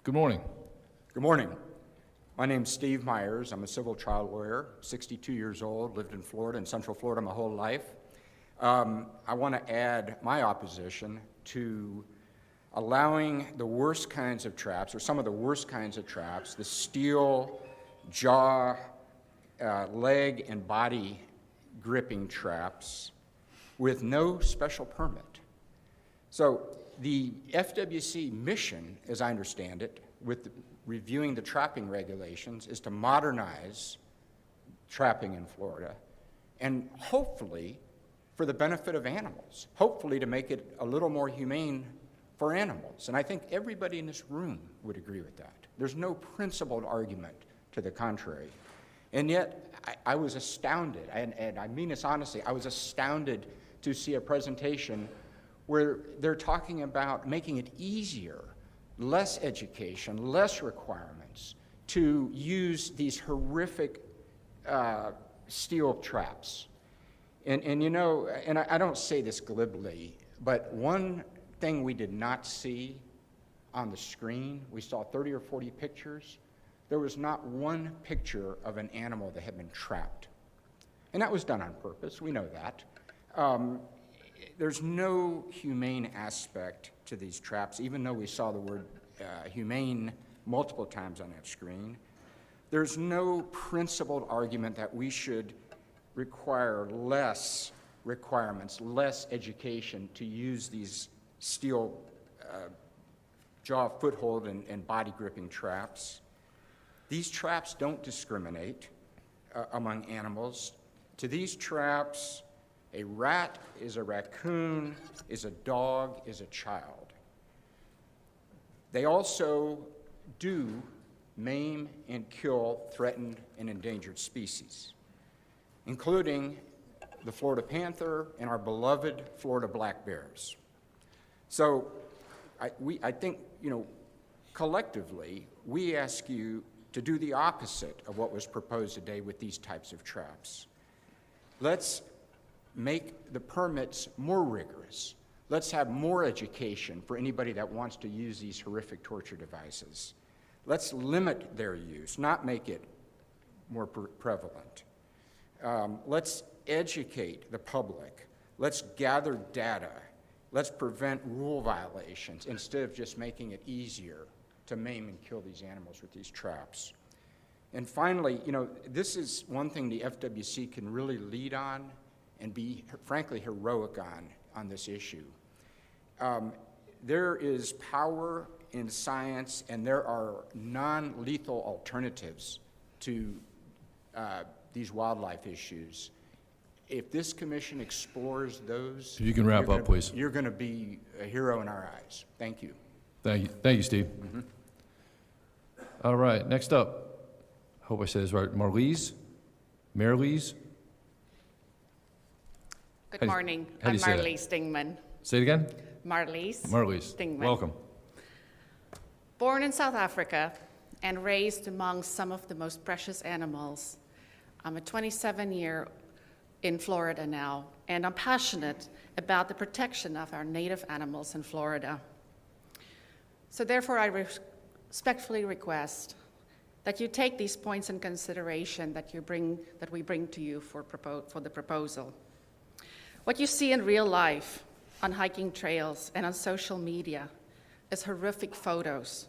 Good morning. Good morning. My name's Steve Meyers. I'm a civil trial lawyer, 62 years old, lived in Florida, in Central Florida my whole life. I want to add my opposition to allowing the worst kinds of traps, or some of the worst kinds of traps, the steel, jaw, leg, and body gripping traps with no special permit. So the FWC mission, as I understand it, with reviewing the trapping regulations, is to modernize trapping in Florida and hopefully for the benefit of animals, hopefully to make it a little more humane for animals. And I think everybody in this room would agree with that. There's no principled argument to the contrary. And yet, I was astounded, and I mean this honestly, I was astounded to see a presentation where they're talking about making it easier, less education, less requirements to use these horrific steel traps. And you know, and I don't say this glibly, but one thing we did not see on the screen, we saw 30 or 40 pictures, there was not one picture of an animal that had been trapped. And that was done on purpose, we know that. There's no humane aspect to these traps, even though we saw the word humane multiple times on that screen. There's no principled argument that we should require less requirements, less education to use these steel jaw, foothold, and body gripping traps. These traps don't discriminate among animals. To these traps, a rat is a raccoon, is a dog, is a child. They also do maim and kill threatened and endangered species, including the Florida panther and our beloved Florida black bears. So I think, you know, collectively, we ask you to do the opposite of what was proposed today with these types of traps. Let's make the permits more rigorous. Let's have more education for anybody that wants to use these horrific torture devices. Let's limit their use, not make it more prevalent. Let's educate the public. Let's gather data. Let's prevent rule violations instead of just making it easier to maim and kill these animals with these traps. And finally, you know, this is one thing the FWC can really lead on and be, frankly, heroic on this issue. There is power in science, and there are non-lethal alternatives to these wildlife issues. If this commission explores those, If you can wrap up, please. You're going to be a hero in our eyes. Thank you. Thank you, Steve. Mm-hmm. All right, next up, I hope I said this right, Marelize? Good morning. how do I'm you say that? Marelize Dingman. Say it again? Marelize Dingman. Welcome. Born in South Africa and raised among some of the most precious animals, I'm a 27-year in Florida now, and I'm passionate about the protection of our native animals in Florida. So therefore, I respectfully request that you take these points in consideration that we bring to you for the proposal. What you see in real life on hiking trails and on social media is horrific photos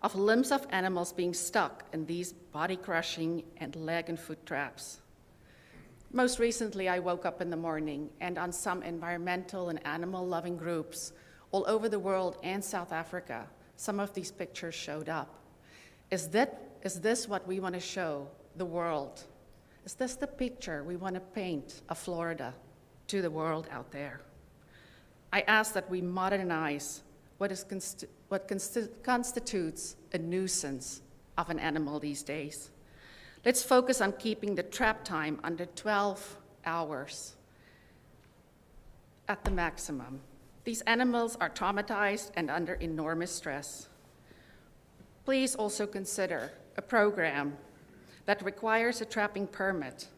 of limbs of animals being stuck in these body-crushing and leg and foot traps. Most recently, I woke up in the morning, and on some environmental and animal-loving groups all over the world and South Africa, some of these pictures showed up. Is this what we want to show the world? Is this the picture we want to paint of Florida to the world out there? I ask that we modernize what constitutes a nuisance of an animal these days. Let's focus on keeping the trap time under 12 hours at the maximum. These animals are traumatized and under enormous stress. Please also consider a program that requires a trapping permit,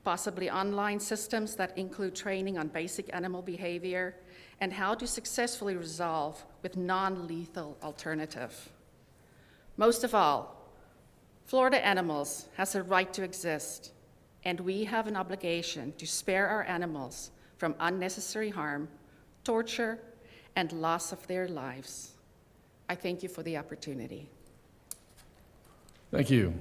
possibly online systems that include training on basic animal behavior and how to successfully resolve with non-lethal alternative. Most of all, Florida Animals has a right to exist, and we have an obligation to spare our animals from unnecessary harm, torture, and loss of their lives. I thank you for the opportunity. Thank you.